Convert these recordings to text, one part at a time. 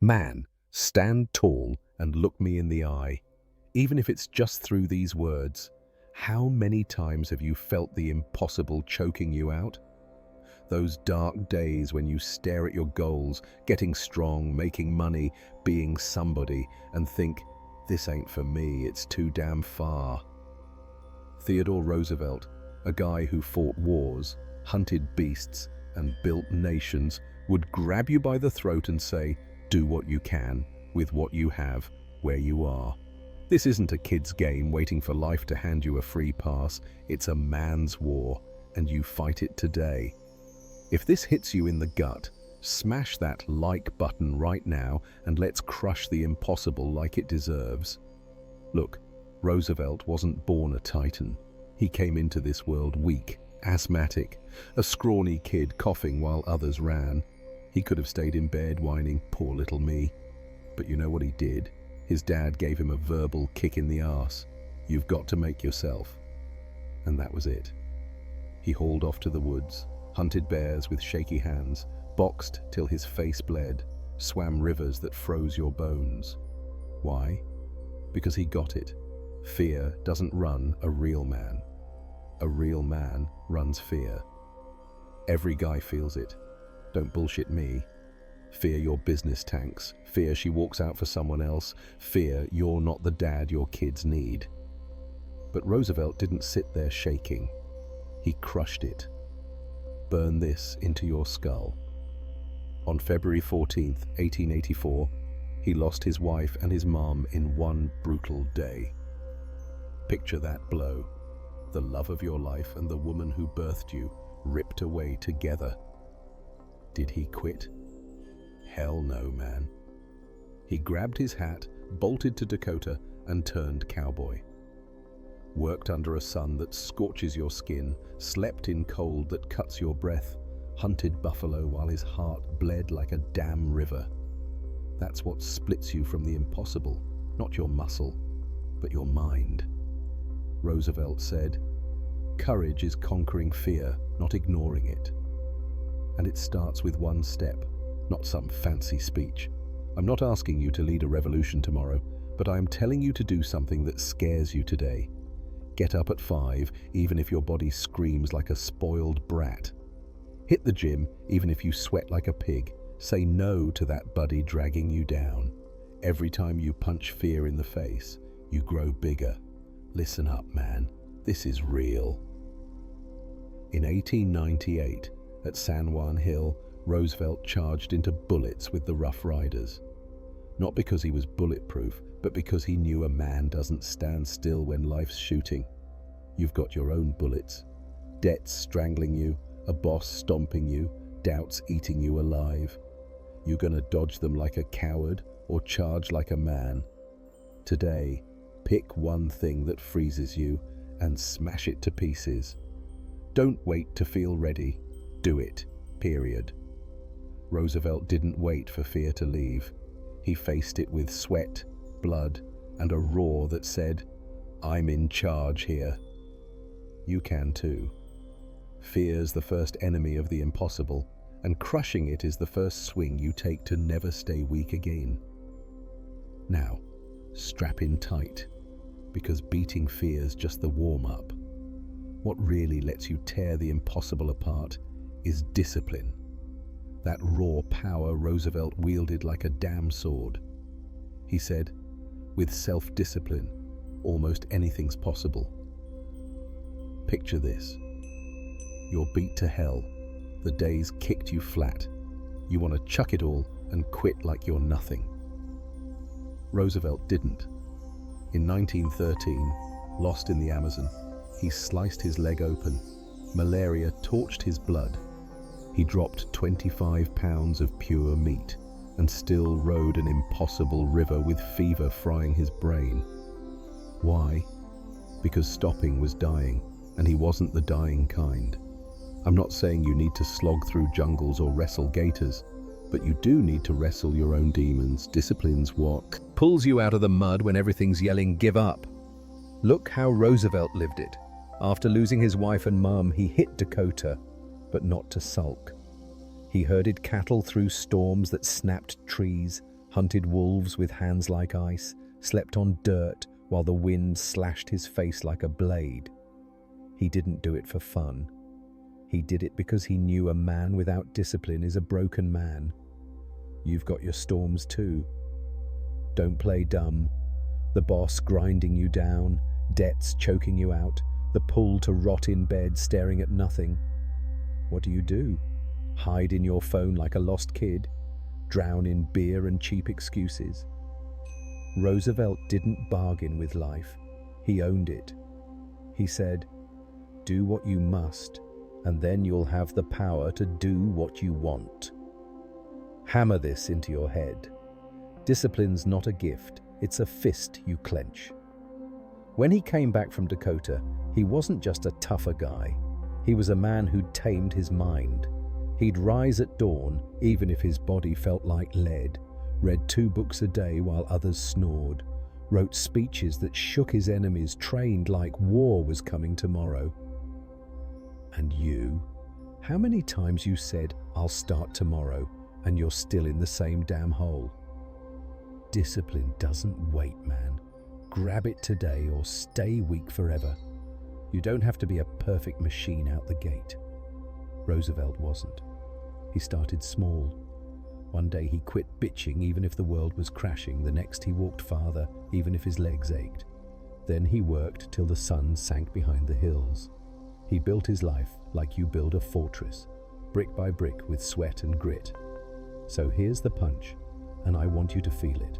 Man, stand tall and look me in the eye. Even if it's just through these words, how many times have you felt the impossible choking you out? Those dark days when you stare at your goals, getting strong, making money, being somebody, and think, this ain't for me, it's too damn far. Theodore Roosevelt, a guy who fought wars, hunted beasts, and built nations, would grab you by the throat and say, do what you can, with what you have, where you are. This isn't a kid's game waiting for life to hand you a free pass. It's a man's war, and you fight it today. If this hits you in the gut, smash that like button right now and let's crush the impossible like it deserves. Look, Roosevelt wasn't born a titan. He came into this world weak, asthmatic, a scrawny kid coughing while others ran. He could have stayed in bed whining, poor little me. But you know what he did? His dad gave him a verbal kick in the arse. You've got to make yourself. And that was it. He hauled off to the woods, hunted bears with shaky hands, boxed till his face bled, swam rivers that froze your bones. Why? Because he got it. Fear doesn't run a real man. A real man runs fear. Every guy feels it. Don't bullshit me. Fear your business tanks. Fear she walks out for someone else. Fear you're not the dad your kids need. But Roosevelt didn't sit there shaking. He crushed it. Burn this into your skull. On February 14th, 1884, he lost his wife and his mom in one brutal day. Picture that blow. The love of your life and the woman who birthed you ripped away together. Did he quit? Hell no, man. He grabbed his hat, bolted to Dakota, and turned cowboy. Worked under a sun that scorches your skin, slept in cold that cuts your breath, hunted buffalo while his heart bled like a damn river. That's what splits you from the impossible, not your muscle, but your mind. Roosevelt said, courage is conquering fear, not ignoring it. And it starts with one step, not some fancy speech. I'm not asking you to lead a revolution tomorrow, but I am telling you to do something that scares you today. Get up at 5, even if your body screams like a spoiled brat. Hit the gym, even if you sweat like a pig. Say no to that buddy dragging you down. Every time you punch fear in the face, you grow bigger. Listen up, man. This is real. In 1898, at San Juan Hill, Roosevelt charged into bullets with the Rough Riders. Not because he was bulletproof, but because he knew a man doesn't stand still when life's shooting. You've got your own bullets. Debts strangling you, a boss stomping you, doubts eating you alive. You gonna dodge them like a coward or charge like a man? Today, pick one thing that freezes you and smash it to pieces. Don't wait to feel ready. Do it, period. Roosevelt didn't wait for fear to leave. He faced it with sweat, blood, and a roar that said, I'm in charge here. You can too. Fear's the first enemy of the impossible, and crushing it is the first swing you take to never stay weak again. Now, strap in tight, because beating fear's just the warm-up. What really lets you tear the impossible apart is discipline. That raw power Roosevelt wielded like a damn sword. He said, with self-discipline, almost anything's possible. Picture this. You're beat to hell. The day's kicked you flat. You want to chuck it all and quit like you're nothing. Roosevelt didn't. In 1913, lost in the Amazon, he sliced his leg open. Malaria torched his blood. He dropped 25 pounds of pure meat and still rode an impossible river with fever frying his brain. Why? Because stopping was dying, and he wasn't the dying kind. I'm not saying you need to slog through jungles or wrestle gators, but you do need to wrestle your own demons. Discipline's what pulls you out of the mud when everything's yelling, give up. Look how Roosevelt lived it. After losing his wife and mum, he hit Dakota, but not to sulk. He herded cattle through storms that snapped trees, hunted wolves with hands like ice, slept on dirt while the wind slashed his face like a blade. He didn't do it for fun. He did it because he knew a man without discipline is a broken man. You've got your storms too. Don't play dumb. The boss grinding you down, debts choking you out, the pull to rot in bed staring at nothing. What do? Hide in your phone like a lost kid? Drown in beer and cheap excuses? Roosevelt didn't bargain with life. He owned it. He said, "Do what you must, and then you'll have the power to do what you want." Hammer this into your head. Discipline's not a gift, it's a fist you clench. When he came back from Dakota, he wasn't just a tougher guy. He was a man who'd tamed his mind. He'd rise at dawn, even if his body felt like lead, read 2 books a day while others snored, wrote speeches that shook his enemies, trained like war was coming tomorrow. And you? How many times you said, "I'll start tomorrow," and you're still in the same damn hole? Discipline doesn't wait, man. Grab it today or stay weak forever. You don't have to be a perfect machine out the gate. Roosevelt wasn't. He started small. One day he quit bitching even if the world was crashing. The next he walked farther even if his legs ached. Then he worked till the sun sank behind the hills. He built his life like you build a fortress, brick by brick with sweat and grit. So here's the punch, and I want you to feel it.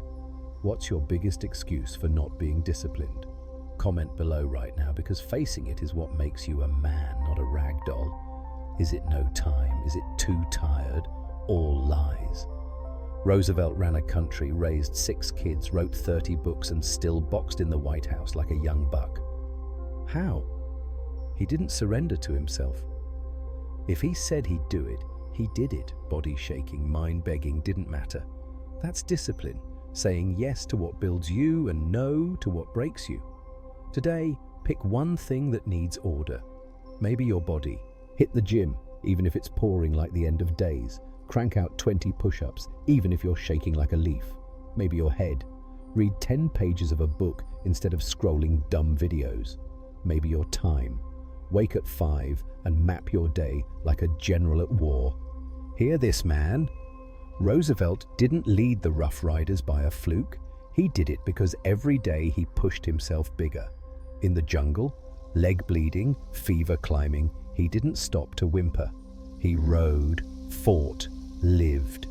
What's your biggest excuse for not being disciplined? Comment below right now, because facing it is what makes you a man, not a rag doll. Is it no time? Is it too tired? All lies. Roosevelt ran a country, raised 6 kids, wrote 30 books, and still boxed in the White House like a young buck. How? He didn't surrender to himself. If he said he'd do it, he did it. Body shaking, mind begging, didn't matter. That's discipline, saying yes to what builds you and no to what breaks you. Today, pick one thing that needs order. Maybe your body. Hit the gym, even if it's pouring like the end of days. Crank out 20 push-ups, even if you're shaking like a leaf. Maybe your head. Read 10 pages of a book instead of scrolling dumb videos. Maybe your time. Wake at 5 and map your day like a general at war. Hear this, man? Roosevelt didn't lead the Rough Riders by a fluke. He did it because every day he pushed himself bigger. In the jungle, leg bleeding, fever climbing, he didn't stop to whimper. He rode, fought, lived.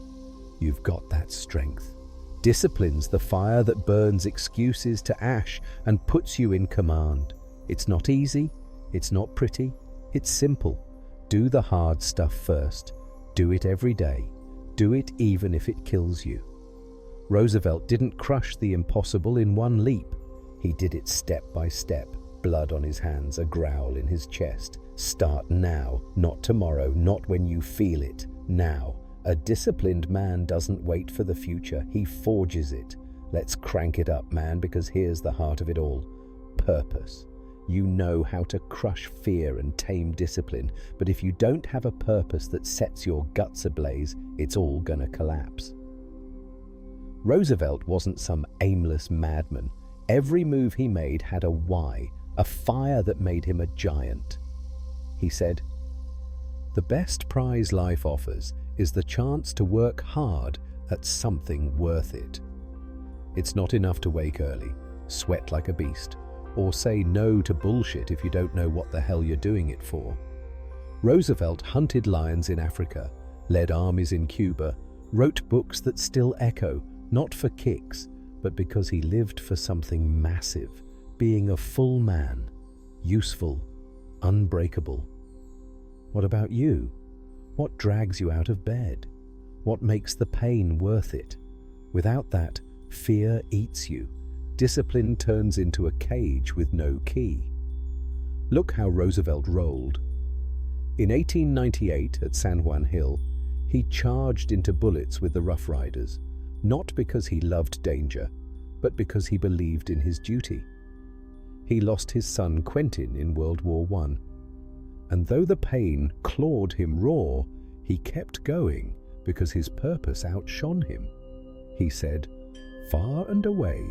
You've got that strength. Discipline's the fire that burns excuses to ash and puts you in command. It's not easy, it's not pretty, it's simple. Do the hard stuff first. Do it every day. Do it even if it kills you. Roosevelt didn't crush the impossible in one leap. He did it step by step, blood on his hands, a growl in his chest. Start now, not tomorrow, not when you feel it, now. A disciplined man doesn't wait for the future, he forges it. Let's crank it up, man, because here's the heart of it all. Purpose. You know how to crush fear and tame discipline, but if you don't have a purpose that sets your guts ablaze, it's all gonna collapse. Roosevelt wasn't some aimless madman. Every move he made had a why, a fire that made him a giant. He said, "The best prize life offers is the chance to work hard at something worth it." It's not enough to wake early, sweat like a beast, or say no to bullshit if you don't know what the hell you're doing it for. Roosevelt hunted lions in Africa, led armies in Cuba, wrote books that still echo, not for kicks, but because he lived for something massive, being a full man, useful, unbreakable. What about you? What drags you out of bed? What makes the pain worth it? Without that, fear eats you. Discipline turns into a cage with no key. Look how Roosevelt rolled. In 1898 at San Juan Hill, he charged into bullets with the Rough Riders, not because he loved danger, but because he believed in his duty. He lost his son Quentin in World War I, and though the pain clawed him raw, he kept going because his purpose outshone him. He said, "Far and away,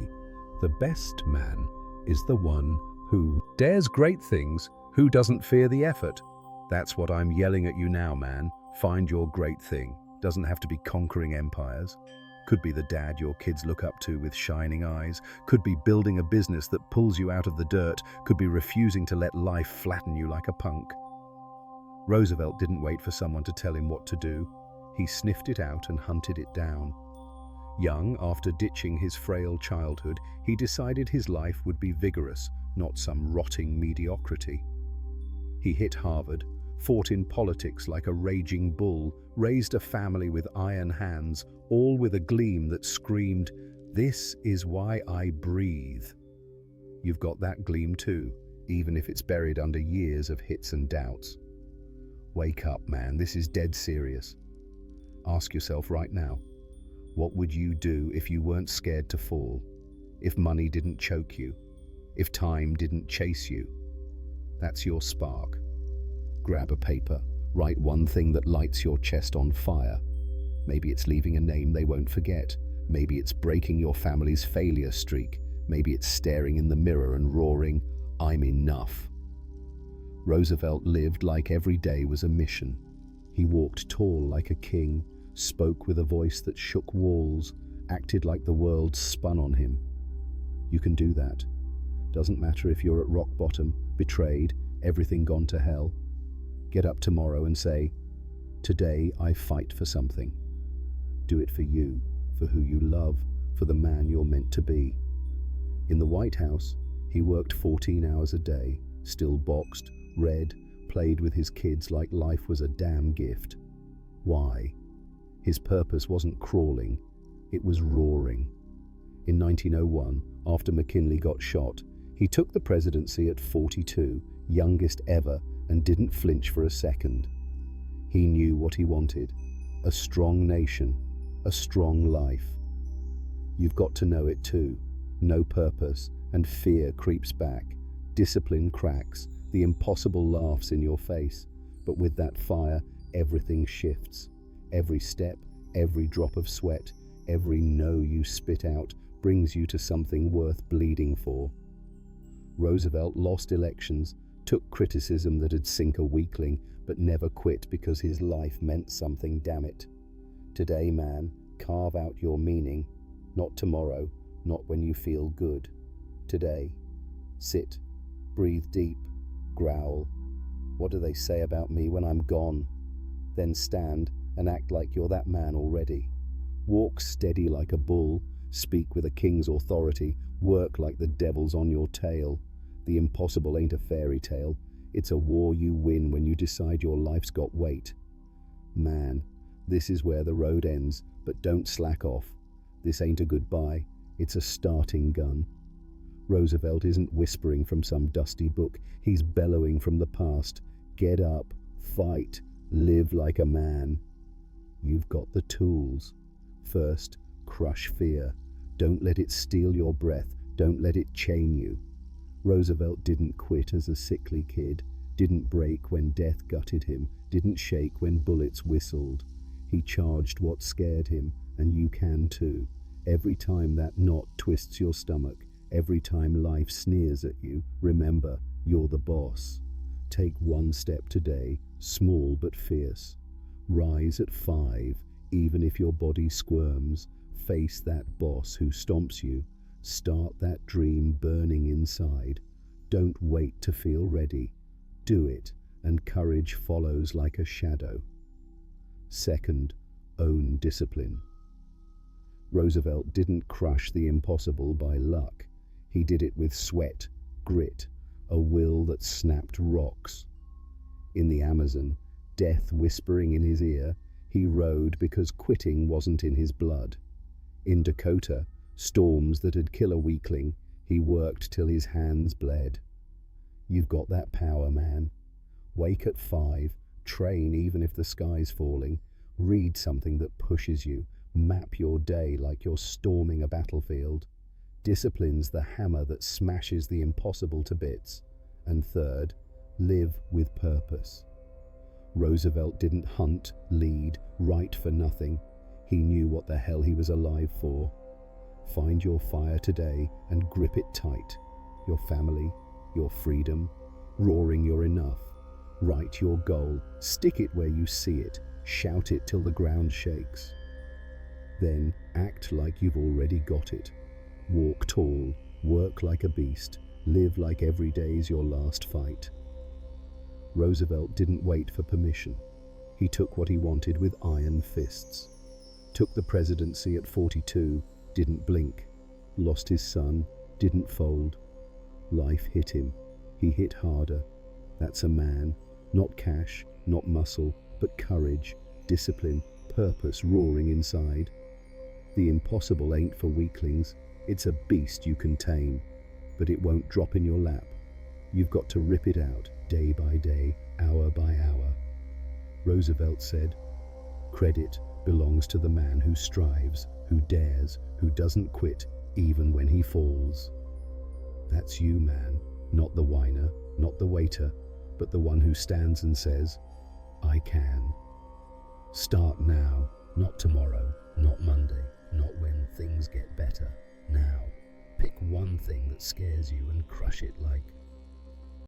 the best man is the one who dares great things, who doesn't fear the effort." That's what I'm yelling at you now, man. Find your great thing. Doesn't have to be conquering empires. Could be the dad your kids look up to with shining eyes. Could be building a business that pulls you out of the dirt. Could be refusing to let life flatten you like a punk. Roosevelt didn't wait for someone to tell him what to do. He sniffed it out and hunted it down. Young, after ditching his frail childhood, he decided his life would be vigorous, not some rotting mediocrity. He hit Harvard, fought in politics like a raging bull, raised a family with iron hands, all with a gleam that screamed, "This is why I breathe." You've got that gleam too, even if it's buried under years of hits and doubts. Wake up, man, this is dead serious. Ask yourself right now, what would you do if you weren't scared to fall? If money didn't choke you? If time didn't chase you? That's your spark. Grab a paper, write one thing that lights your chest on fire. Maybe it's leaving a name they won't forget. Maybe it's breaking your family's failure streak. Maybe it's staring in the mirror and roaring, "I'm enough." Roosevelt lived like every day was a mission. He walked tall like a king, spoke with a voice that shook walls, acted like the world spun on him. You can do that. Doesn't matter if you're at rock bottom, betrayed, everything gone to hell. Get up tomorrow and say, "Today I fight for something." Do it for you, for who you love, for the man you're meant to be. In the White House, he worked 14 hours a day, still boxed, read, played with his kids like life was a damn gift. Why? His purpose wasn't crawling, it was roaring. In 1901, after McKinley got shot, he took the presidency at 42, youngest ever, and didn't flinch for a second. He knew what he wanted: a strong nation, a strong life. You've got to know it too. No purpose, and fear creeps back. Discipline cracks, the impossible laughs in your face. But with that fire, everything shifts. Every step, every drop of sweat, every no you spit out brings you to something worth bleeding for. Roosevelt lost elections, took criticism that'd sink a weakling, but never quit because his life meant something, damn it. Today, man, carve out your meaning. Not tomorrow, not when you feel good. Today. Sit, breathe deep, growl. What do they say about me when I'm gone? Then stand and act like you're that man already. Walk steady like a bull, speak with a king's authority, work like the devil's on your tail. The impossible ain't a fairy tale. It's a war you win when you decide your life's got weight. Man, this is where the road ends, but don't slack off. This ain't a goodbye, it's a starting gun. Roosevelt isn't whispering from some dusty book, he's bellowing from the past. Get up, fight, live like a man. You've got the tools. First, crush fear. Don't let it steal your breath, don't let it chain you. Roosevelt didn't quit as a sickly kid, didn't break when death gutted him, didn't shake when bullets whistled. He charged what scared him, and you can too. Every time that knot twists your stomach, every time life sneers at you, remember, you're the boss. Take one step today, small but fierce. Rise at 5, even if your body squirms. Face that boss who stomps you. Start that dream burning inside. Don't wait to feel ready. Do it, and courage follows like a shadow. Second, own discipline. Roosevelt didn't crush the impossible by luck. He did it with sweat, grit, a will that snapped rocks. In the Amazon, death whispering in his ear, he rode because quitting wasn't in his blood. In Dakota, storms that'd kill a weakling, he worked till his hands bled. You've got that power, man. Wake at 5, train even if the sky's falling, read something that pushes you, map your day like you're storming a battlefield. Discipline's the hammer that smashes the impossible to bits. And third, live with purpose. Roosevelt didn't hunt, lead, write for nothing. He knew what the hell he was alive for. Find your fire today and grip it tight. Your family, your freedom, roaring you're enough. Write your goal, stick it where you see it, shout it till the ground shakes. Then act like you've already got it. Walk tall, work like a beast, live like every day's your last fight. Roosevelt didn't wait for permission. He took what he wanted with iron fists. Took the presidency at 42, didn't blink. Lost his son, didn't fold. Life hit him. He hit harder. That's a man. Not cash, not muscle, but courage, discipline, purpose roaring inside. The impossible ain't for weaklings. It's a beast you can tame, but it won't drop in your lap. You've got to rip it out, day by day, hour by hour. Roosevelt said, "Credit belongs to the man who strives, who dares, who doesn't quit even when he falls." That's you, man, not the whiner, not the waiter, but the one who stands and says, "I can." Start now, not tomorrow, not Monday, not when things get better. Now, pick one thing that scares you and crush it like